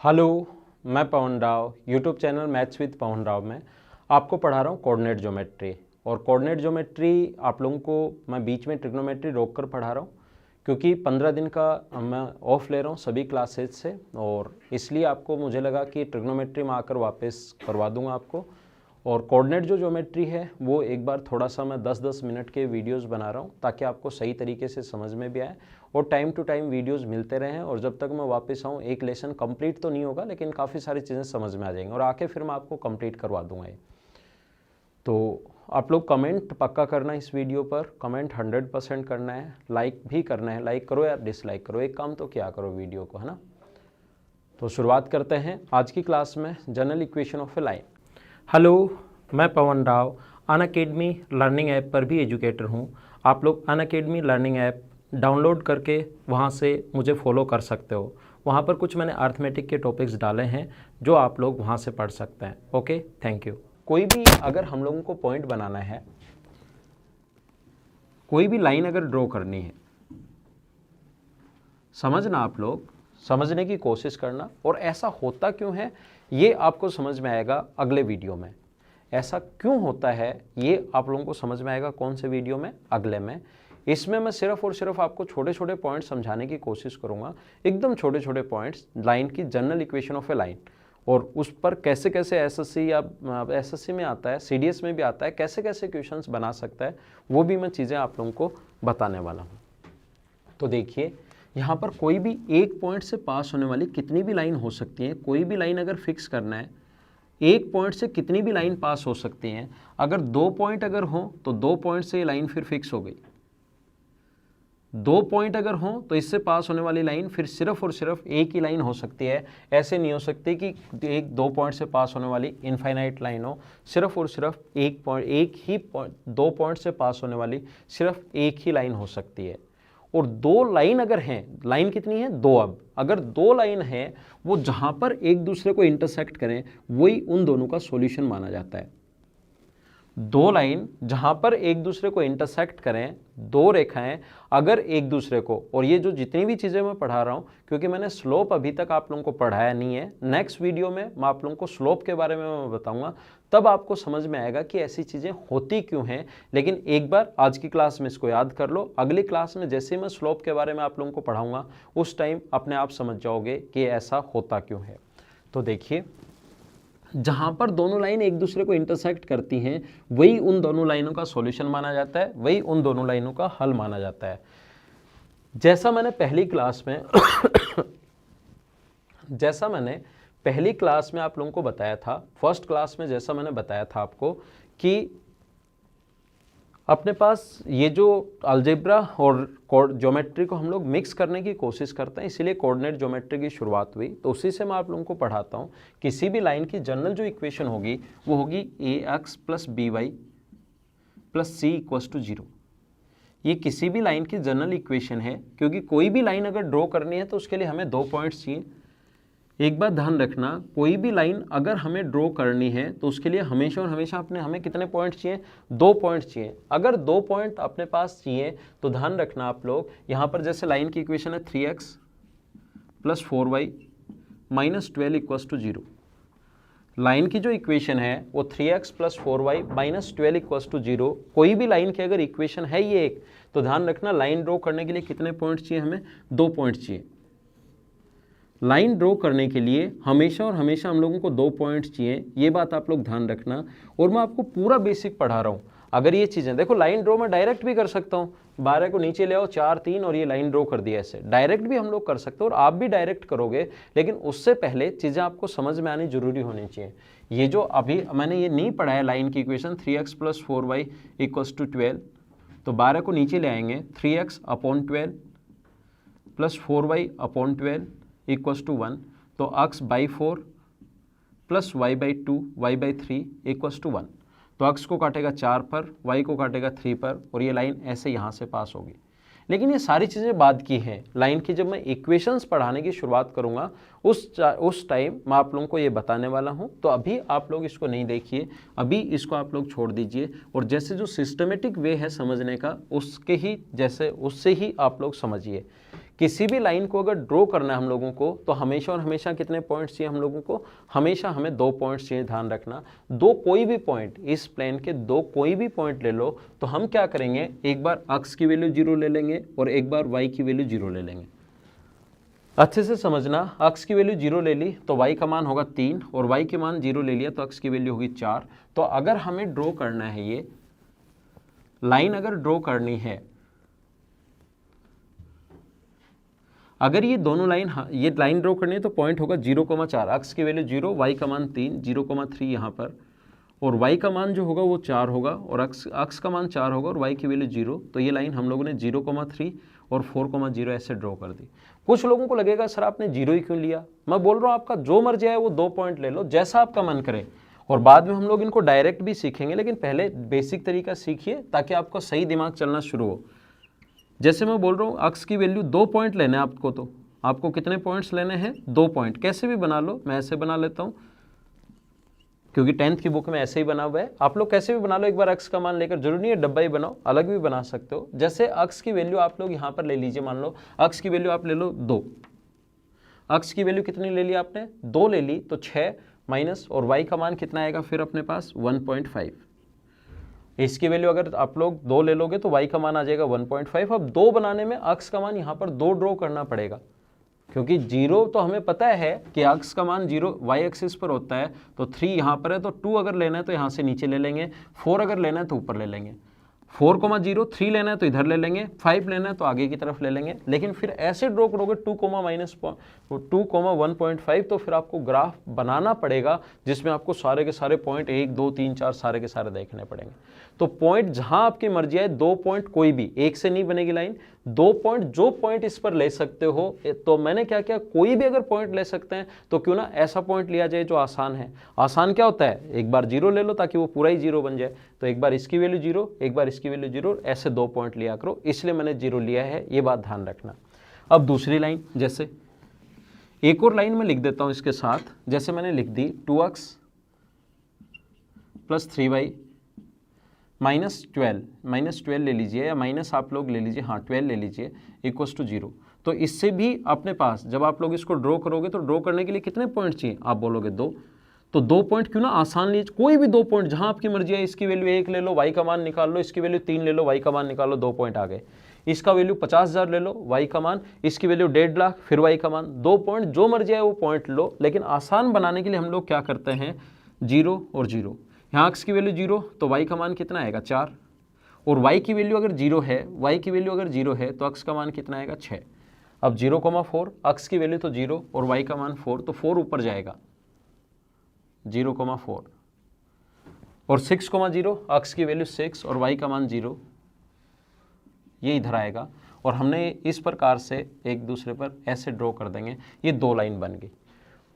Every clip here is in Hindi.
हेलो, मैं Pawan Rao. YouTube channel maths with Pawan Rao में आपको पढ़ा रहा हूँ कोऑर्डिनेट ज्योमेट्री। और कोऑर्डिनेट ज्योमेट्री आप लोगों को मैं बीच में ट्रिग्नोमेट्री रोक कर पढ़ा रहा हूँ, क्योंकि 15 दिन का मैं ऑफ ले रहा हूँ सभी क्लासेज से, और इसलिए आपको मुझे लगा कि ट्रिग्नोमेट्री में आकर वापस करवा दूँगा आपको। और कोऑर्डिनेट जो ज्योमेट्री है वो एक बार थोड़ा सा मैं 10-10 मिनट के वीडियोस बना रहा हूँ, ताकि आपको सही तरीके से समझ में भी आए और टाइम टू टाइम वीडियोस मिलते रहें। और जब तक मैं वापस आऊँ, एक लेसन कंप्लीट तो नहीं होगा, लेकिन काफ़ी सारी चीज़ें समझ में आ जाएंगी और आके फिर मैं आपको कंप्लीट करवा दूँगा ये। तो आप लोग कमेंट पक्का करना इस वीडियो पर, कमेंट 100% करना है, लाइक भी करना है। लाइक करो या डिसलाइक करो, एक काम तो क्या करो वीडियो को, है ना। तो शुरुआत करते हैं आज की क्लास में general equation of A line. Hello, मैं Pawan Rao Unacademy learning app पर भी एजुकेटर हूँ। आप लोग अनअकैडमी लर्निंग ऐप डाउनलोड करके वहाँ से मुझे फॉलो कर सकते हो। वहाँ पर कुछ मैंने अर्थमेटिक के टॉपिक्स डाले हैं जो आप लोग वहाँ से पढ़ सकते हैं। Okay, thank you. कोई भी अगर हम लोगों को पॉइंट बनाना है, कोई भी लाइन अगर ड्रॉ करनी है, समझना, आप लोग समझने की कोशिश करना। और ऐसा होता क्यों है ये आपको समझ में आएगा अगले वीडियो में। ऐसा क्यों होता है ये आप लोगों को समझ में आएगा कौन से वीडियो में, अगले में। इसमें मैं सिर्फ और सिर्फ आपको छोटे छोटे पॉइंट्स समझाने की कोशिश करूंगा, एकदम छोटे छोटे पॉइंट्स, लाइन की general equation of A line, और उस पर कैसे कैसे एसएससी या एसएससी में आता है, सीडीएस में भी आता है, कैसे कैसे क्वेश्चंस बना सकता है, वो भी मैं चीज़ें आप लोगों को बताने वाला हूँ। तो देखिए, यहाँ पर कोई भी एक पॉइंट से पास होने वाली कितनी भी लाइन हो सकती है। कोई भी लाइन अगर फिक्स करना है, एक पॉइंट से कितनी भी लाइन पास हो सकती हैं। अगर 2 पॉइंट अगर हो तो 2 पॉइंट से ये लाइन फिर फिक्स हो गई। 2 पॉइंट अगर हो तो इससे पास होने वाली लाइन फिर सिर्फ और सिर्फ एक ही लाइन हो सकती है। ऐसे नहीं हो सकती कि 2 पॉइंट से पास होने वाली इनफाइनाइट लाइन हो। सिर्फ और सिर्फ 2 पॉइंट से पास होने वाली सिर्फ एक ही लाइन हो सकती है। और 2 लाइन अगर हैं, लाइन कितनी है, 2। अब अगर 2 लाइन है, वो जहां पर एक दूसरे को इंटरसेक्ट करें वही उन दोनों का सॉल्यूशन माना जाता है। 2 लाइन जहां पर एक दूसरे को इंटरसेक्ट करें, 2 रेखाएं अगर एक दूसरे को, और ये जो जितनी भी चीज़ें मैं पढ़ा रहा हूं, क्योंकि मैंने स्लोप अभी तक आप लोगों को पढ़ाया नहीं है, नेक्स्ट वीडियो में मैं आप लोगों को स्लोप के बारे में मैं बताऊंगा, तब आपको समझ में आएगा कि ऐसी चीज़ें होती क्यों हैं। लेकिन एक बार आज की क्लास में इसको याद कर लो, अगली क्लास में जैसे मैं स्लोप के बारे में आप लोगों को पढ़ाऊंगा, उस टाइम अपने आप समझ जाओगे कि ऐसा होता क्यों है। तो देखिए, जहां पर दोनों लाइन एक दूसरे को इंटरसेक्ट करती हैं, वही उन दोनों लाइनों का सॉल्यूशन माना जाता है, वही उन दोनों लाइनों का हल माना जाता है। जैसा मैंने पहली क्लास में आप लोगों को बताया था, फर्स्ट क्लास में जैसा मैंने बताया था आपको कि अपने पास ये जो अलजेब्रा और ज्योमेट्री को हम लोग मिक्स करने की कोशिश करते हैं, इसीलिए कोऑर्डिनेट ज्योमेट्री की शुरुआत हुई। तो उसी से मैं आप लोगों को पढ़ाता हूँ। किसी भी लाइन की जनरल जो इक्वेशन होगी वो होगी ax + by + c = 0। ये किसी भी लाइन की जनरल इक्वेशन है, क्योंकि कोई भी लाइन अगर ड्रॉ करनी है तो उसके लिए हमें 2 पॉइंट्स चाहिए। एक बात ध्यान रखना, कोई भी लाइन अगर हमें ड्रॉ करनी है तो उसके लिए हमेशा और हमेशा हमें कितने पॉइंट चाहिए, 2 पॉइंट चाहिए। अगर 2 पॉइंट अपने पास चाहिए तो ध्यान रखना आप लोग, यहाँ पर जैसे लाइन की इक्वेशन है 3x + 4y - 12 = 0। लाइन की जो इक्वेशन है वो 3x + 4y - 12 = 0। कोई भी लाइन की अगर इक्वेशन है ये एक, तो ध्यान रखना लाइन ड्रॉ करने के लिए कितने पॉइंट चाहिए, हमें 2 पॉइंट चाहिए। लाइन ड्रॉ करने के लिए हमेशा और हमेशा हम लोगों को 2 पॉइंट्स चाहिए, ये बात आप लोग ध्यान रखना। और मैं आपको पूरा बेसिक पढ़ा रहा हूँ। अगर ये चीज़ें देखो, लाइन ड्रॉ मैं डायरेक्ट भी कर सकता हूँ, 12 को नीचे ले आओ 4 3 और ये लाइन ड्रॉ कर दिया, ऐसे डायरेक्ट भी हम लोग कर सकते हैं और आप भी डायरेक्ट करोगे। लेकिन उससे पहले चीज़ें आपको समझ में आनी जरूरी होनी चाहिए। ये जो अभी मैंने ये नहीं पढ़ा है, लाइन की इक्वेशन 3x + 4y = 12, तो 12 को नीचे ले आएंगे, 3x/12 + 4y/12 = 1। तो x/4 + y/2 y/3 = 1। तो x को काटेगा 4 पर, y को काटेगा 3 पर, और ये लाइन ऐसे यहाँ से पास होगी। लेकिन ये सारी चीज़ें बाद की हैं। लाइन की जब मैं इक्वेशंस पढ़ाने की शुरुआत करूँगा उस टाइम मैं आप लोगों को ये बताने वाला हूँ। तो अभी आप लोग इसको नहीं देखिए, अभी इसको आप लोग छोड़ दीजिए, और जैसे जो सिस्टमेटिक वे है समझने का, उससे ही आप लोग समझिए किसी भी लाइन को अगर ड्रॉ करना है हम लोगों को तो हमेशा और हमेशा कितने पॉइंट्स चाहिए हम लोगों को, हमेशा हमें 2 पॉइंट्स चाहिए। ध्यान रखना, दो कोई भी पॉइंट, इस प्लेन के दो कोई भी पॉइंट ले लो तो हम क्या करेंगे, एक बार x की वैल्यू 0 ले लेंगे और एक बार y की वैल्यू 0 ले लेंगे। अच्छे से समझना, x की वैल्यू 0 ले ली तो y का मान होगा 3 और y के मान 0 ले लिया तो x की वैल्यू होगी 4। तो अगर हमें ड्रॉ करना है, ये लाइन अगर ड्रॉ करनी है, अगर ये दोनों लाइन, ये लाइन ड्रॉ करनी है तो पॉइंट होगा 0,4, x की वैल्यू 0, y का मान 3, 0,3 यहाँ पर, और y का मान जो होगा वो 4 होगा और x का मान 4 होगा और y की वैल्यू 0। तो ये लाइन हम लोगों ने 0,3 और 4,0 ऐसे ड्रॉ कर दी। कुछ लोगों को लगेगा सर आपने 0 ही क्यों लिया, मैं बोल रहा हूँ आपका जो मर्जी है वो 2 पॉइंट ले लो, जैसा आपका मन करे, और बाद में हम लोग इनको डायरेक्ट भी सीखेंगे, लेकिन पहले बेसिक तरीका सीखिए ताकि आपका सही दिमाग चलना शुरू हो। जैसे मैं बोल रहा हूँ x की वैल्यू 2 पॉइंट लेने हैं आपको, तो आपको कितने पॉइंट्स लेने हैं, 2 पॉइंट। कैसे भी बना लो, मैं ऐसे बना लेता हूँ क्योंकि 10th की बुक में ऐसे ही बना हुआ है, आप लोग कैसे भी बना लो, एक बार x का मान लेकर, जरूरी नहीं है डब्बा ही बनाओ, अलग भी बना सकते हो। जैसे x की वैल्यू आप लोग यहाँ पर ले लीजिए, मान लो x की वैल्यू आप ले लो 2, x की वैल्यू कितनी ले ली आपने, 2 ले ली, तो 6 माइनस, और y का मान कितना आएगा फिर अपने पास 1.5। इसकी वैल्यू अगर आप लोग 2 ले लोगे तो y का मान आ जाएगा 1.5। अब 2 बनाने में x का मान यहाँ पर 2 ड्रॉ करना पड़ेगा, क्योंकि 0 तो हमें पता है कि x का मान 0 y एक्सिस पर होता है, तो 3 यहाँ पर है, तो 2 अगर लेना है तो यहाँ से नीचे ले लेंगे, 4 अगर लेना है तो ऊपर ले लेंगे, 4,0, 3 लेना है तो इधर ले लेंगे, 5 लेना है तो आगे की तरफ ले लेंगे। लेकिन फिर ऐसे ड्रॉ करोगे 2,-1.5, तो फिर आपको ग्राफ बनाना पड़ेगा जिसमें आपको सारे के सारे पॉइंट 1, 2, 3, 4 सारे के सारे देखने पड़ेंगे। तो पॉइंट जहां आपकी मर्जी है, 2 पॉइंट कोई भी, एक से नहीं बनेगी लाइन, 2 पॉइंट जो पॉइंट इस पर ले सकते हो। तो मैंने क्या किया, कोई भी अगर पॉइंट ले सकते हैं तो क्यों ना ऐसा पॉइंट लिया जाए जो आसान है। आसान क्या होता है, एक बार 0 ले लो ताकि वो पूरा ही 0 बन जाए, तो एक बार इसकी वैल्यू 0, एक बार इसकी वैल्यू 0, ऐसे 2 पॉइंट लिया करो, इसलिए मैंने 0 लिया है, ये बात ध्यान रखना। अब दूसरी लाइन, जैसे एक और लाइन में लिख देता हूं इसके साथ, जैसे मैंने लिख दी 2x प्लस 3y माइनस 12 ले लीजिए, या माइनस आप लोग ले लीजिए, हाँ 12 ले लीजिए, इक्वल्स टू 0। तो इससे भी अपने पास जब आप लोग इसको ड्रॉ करोगे तो ड्रॉ करने के लिए कितने पॉइंट चाहिए, आप बोलोगे 2, तो 2 पॉइंट क्यों ना आसान लीजिए, कोई भी 2 पॉइंट जहां आपकी मर्जी है। इसकी वैल्यू 1 ले लो, y का मान निकाल लो, इसकी वैल्यू 3 ले लो, y का मान निकालो, 2 पॉइंट आ गए। इसका वैल्यू 50,000 ले लो, y का मान, इसकी वैल्यू 1.5 लाख, फिर y का मान, 2 पॉइंट जो मर्जी है वो पॉइंट लो। लेकिन आसान बनाने के लिए हम लोग क्या करते हैं, 0 और 0, यहाँ x की वैल्यू 0 तो y का मान कितना आएगा 4, और y की वैल्यू अगर 0 है, y की वैल्यू अगर 0 है तो x का मान कितना आएगा 6। अब 0,4, x की वैल्यू तो 0 और y का मान 4, तो 4 ऊपर जाएगा 0,4, और 6,0, x की वैल्यू 6 और y का मान 0, ये इधर आएगा। और हमने इस प्रकार से एक दूसरे पर ऐसे ड्रॉ कर देंगे, ये 2 लाइन बन गई।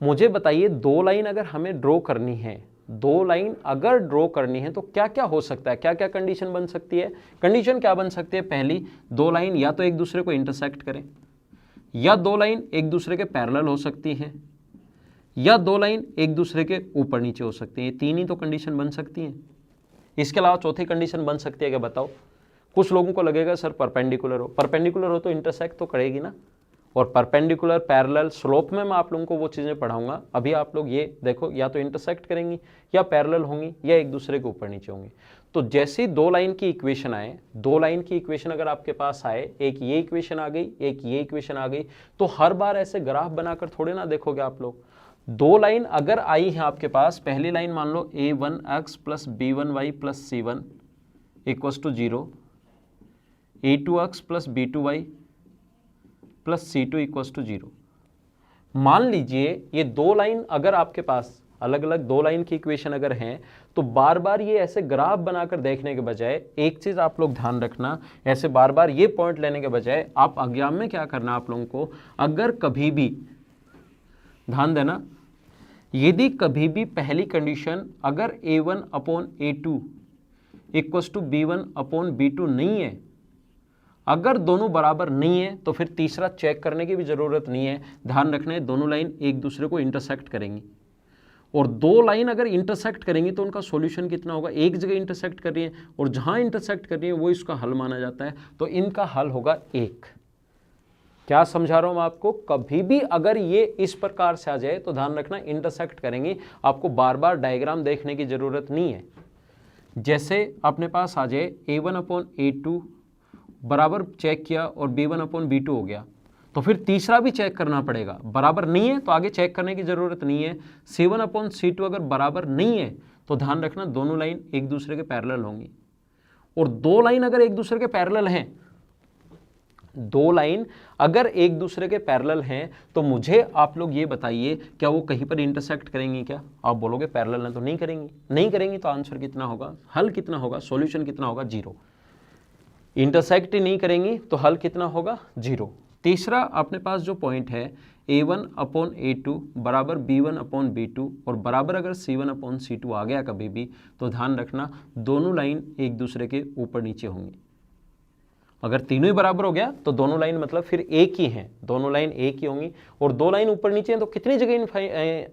मुझे बताइए 2 लाइन अगर हमें ड्रॉ करनी है, 2 लाइन अगर ड्रॉ करनी है तो क्या क्या हो सकता है, क्या क्या कंडीशन बन सकती है। कंडीशन क्या बन सकती है, पहली 2 लाइन या तो एक दूसरे को इंटरसेक्ट करें, या 2 लाइन एक दूसरे के पैरेलल हो सकती हैं, या 2 लाइन एक दूसरे के ऊपर नीचे हो सकती है। 3 ही तो कंडीशन बन सकती हैं, इसके अलावा चौथी कंडीशन बन सकती है क्या, बताओ। कुछ लोगों को लगेगा सर परपेंडिकुलर हो तो इंटरसेक्ट तो करेगी ना, और परपेंडिकुलर, पैरेलल, स्लोप में मैं आप लोगों को वो चीज़ें पढ़ाऊंगा। अभी आप लोग ये देखो, या तो इंटरसेक्ट करेंगी, या पैरेलल होंगी, या एक दूसरे के ऊपर नीचे होंगी। तो जैसे ही 2 लाइन की इक्वेशन आए, 2 लाइन की इक्वेशन अगर आपके पास आए, एक ये इक्वेशन आ गई, एक ये इक्वेशन आ गई, तो हर बार ऐसे ग्राफ बनाकर थोड़े ना देखोगे आप लोग। 2 लाइन अगर आई है आपके पास, पहली लाइन मान लो a1x plus b1y plus c1 equals to 0, a2x plus b2y plus c2 equals to 0। मान लीजिए ये 2 लाइन अगर आपके पास अलग अलग 2 लाइन की इक्वेशन अगर हैं, तो बार बार ये ऐसे ग्राफ बनाकर देखने के बजाय एक चीज आप लोग ध्यान रखना, ऐसे बार बार ये पॉइंट लेने के बजाय आप एग्जाम में क्या करना आप लोगों को, अगर कभी भी ध्यान देना, यदि कभी भी पहली कंडीशन अगर a1 upon a2 equals to b1 upon b2 नहीं है, अगर दोनों बराबर नहीं है, तो फिर तीसरा चेक करने की भी जरूरत नहीं है। ध्यान रखना है दोनों लाइन एक दूसरे को इंटरसेक्ट करेंगी, और 2 लाइन अगर इंटरसेक्ट करेंगी तो उनका सॉल्यूशन कितना होगा, एक जगह इंटरसेक्ट कर रही है और जहां इंटरसेक्ट कर रही है वो इसका हल माना जाता है, तो इनका हल होगा 1। क्या समझा रहा हूं मैं आपको, कभी भी अगर ये इस प्रकार से आ जाए तो ध्यान रखना इंटरसेक्ट करेंगी, आपको बार बार डायग्राम देखने की जरूरत नहीं है। जैसे अपने पास आ जाए a1/a2 बराबर चेक किया और b1/b2 हो गया, तो फिर तीसरा भी चेक करना पड़ेगा। बराबर नहीं है तो आगे चेक करने की जरूरत नहीं है। c1/c2 अगर बराबर नहीं है तो ध्यान रखना दोनों लाइन एक दूसरे के पैरेलल होंगी, और दो लाइन अगर एक दूसरे के पैरेलल हैं, दो लाइन अगर एक दूसरे के पैरेलल हैं तो मुझे आप लोग ये बताइए क्या वो कहीं पर इंटरसेक्ट करेंगी? क्या आप बोलोगे पैरेलल है तो नहीं करेंगी, नहीं करेंगी तो आंसर कितना होगा, हल कितना होगा, सॉल्यूशन कितना होगा, 0। इंटरसेक्ट ही नहीं करेंगी तो हल कितना होगा, 0। तीसरा अपने पास जो पॉइंट है a1/a2 बराबर b1/b2 और बराबर अगर c1/c2 आ गया कभी भी तो ध्यान रखना दोनों लाइन एक दूसरे के ऊपर नीचे होंगी। अगर तीनों ही बराबर हो गया तो दोनों लाइन मतलब फिर एक ही हैं, दोनों लाइन एक ही होंगी, और दो लाइन ऊपर नीचे हैं तो कितनी जगह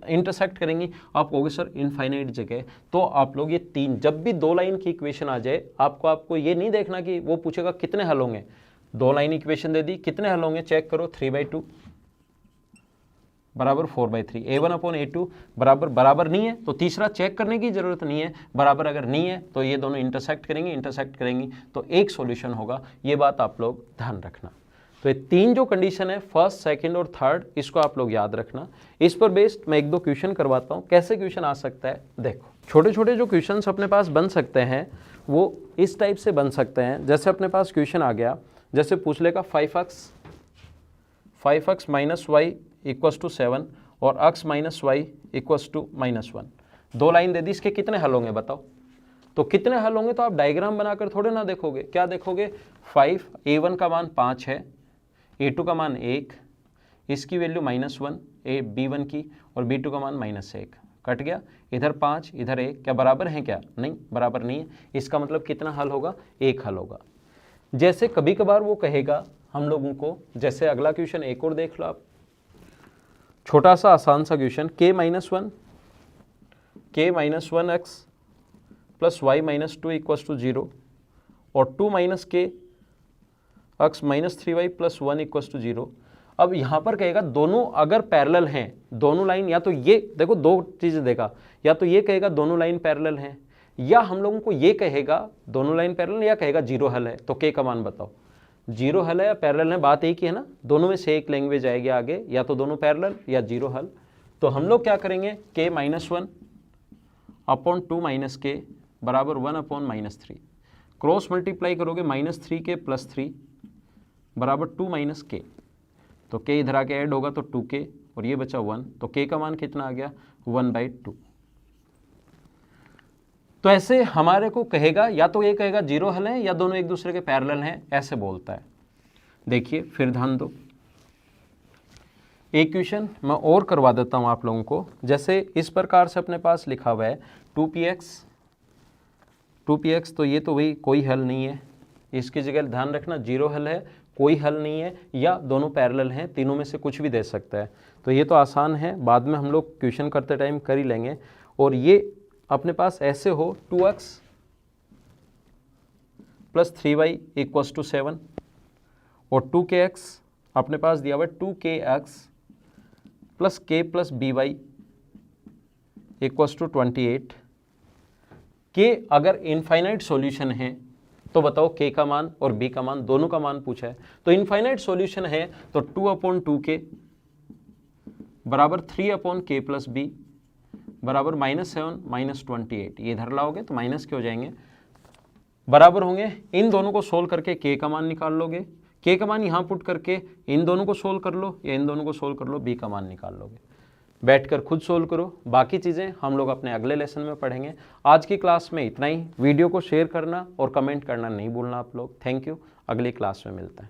इंटरसेक्ट करेंगी? आप कहोगे सर इनफाइनाइट जगह। तो आप लोग ये तीन, जब भी दो लाइन की इक्वेशन आ जाए आपको ये नहीं देखना कि वो पूछेगा कितने हल होंगे, दो लाइन इक्वेशन दे दी कितने हल होंगे चेक करो, 3/2 बराबर 4/3, a1/a2 बराबर नहीं है तो तीसरा चेक करने की जरूरत नहीं है, बराबर अगर नहीं है तो ये दोनों इंटरसेक्ट करेंगी तो एक सॉल्यूशन होगा। ये बात आप लोग ध्यान रखना। तो ये तीन जो कंडीशन है फर्स्ट, सेकंड और थर्ड, इसको आप लोग याद रखना। इस पर बेस्ड मैं एक दो क्वेश्चन करवाता हूँ, कैसे क्वेश्चन आ सकता है देखो। छोटे छोटे जो क्वेश्चन अपने पास बन सकते हैं वो इस टाइप से बन सकते हैं। जैसे अपने पास क्वेश्चन आ गया, जैसे पूछ लेगा 5x - y = 7 और x - y = -1, दो लाइन दे दी, इसके कितने हल होंगे बताओ। तो कितने हल होंगे तो आप डायग्राम बनाकर थोड़े ना देखोगे, क्या देखोगे, 5, a1 का मान 5 है, a2 का मान 1, इसकी वैल्यू -1 b1 की, और b2 का मान -1, कट गया, इधर 5 इधर 1, क्या बराबर है? क्या नहीं, बराबर नहीं है। इसका मतलब कितना हल होगा, एक हल होगा। जैसे कभी कभार वो कहेगा हम लोगों को, जैसे अगला क्वेश्चन एक और देख लो आप, छोटा सा आसान सा क्वेश्चन, k - 1x + y - 2 = 0 और 2 - k x - 3y + 1 = 0। अब यहाँ पर कहेगा दोनों अगर पैरेलल हैं, दोनों लाइन, या तो ये देखो दो चीज़ें देखा, या तो ये कहेगा दोनों लाइन पैरेलल हैं, या हम लोगों को ये कहेगा दोनों लाइन पैरेलल, या कहेगा 0 हल है। तो k का मान बताओ, 0 हल है या पैरेलल है, बात एक ही है ना, दोनों में से एक लैंग्वेज आएगी आगे, या तो दोनों पैरेलल या 0 हल। तो हम लोग क्या करेंगे, k - 1/2 - k बराबर 1/-3, क्रॉस मल्टीप्लाई करोगे -3k + 3 बराबर 2 - k, तो k इधर आके ऐड होगा तो 2k और ये बचा 1, तो k का मान कितना आ गया, 1/2। तो ऐसे हमारे को कहेगा, या तो ये कहेगा 0 हल है या दोनों एक दूसरे के पैरेलल हैं, ऐसे बोलता है। देखिए फिर ध्यान दो, एक क्वेश्चन मैं और करवा देता हूं आप लोगों को। जैसे इस प्रकार से अपने पास लिखा हुआ है 2px, तो ये तो वही कोई हल नहीं है, इसकी जगह ध्यान रखना 0 हल है, कोई हल नहीं है, या दोनों पैरेलल हैं, तीनों में से कुछ भी दे सकता है। तो ये तो आसान है, बाद में हम लोग क्वेश्चन करते टाइम कर ही लेंगे। और ये अपने पास ऐसे हो 2x + 3y = 7 और 2kx अपने पास दिया हुआ है 2kx + k + by = 28। k अगर इनफाइनाइट सॉल्यूशन है तो बताओ k का मान और b का मान, दोनों का मान पूछा है। तो इनफाइनाइट सॉल्यूशन है तो 2/2k बराबर 3/k + b बराबर -7 - 28, ये इधर लाओगे तो माइनस के हो जाएंगे, बराबर होंगे। इन दोनों को सोल्व करके k का मान निकाल लोगे, k का मान यहाँ पुट करके इन दोनों को सोल्व कर लो, या इन दोनों को सोल्व कर लो, b का मान निकाल लोगे। बैठकर खुद सोल्व करो, बाकी चीज़ें हम लोग अपने अगले लेसन में पढ़ेंगे। आज की क्लास में इतना ही। वीडियो को शेयर करना और कमेंट करना नहीं भूलना आप लोग। थैंक यू, अगली क्लास में मिलते हैं।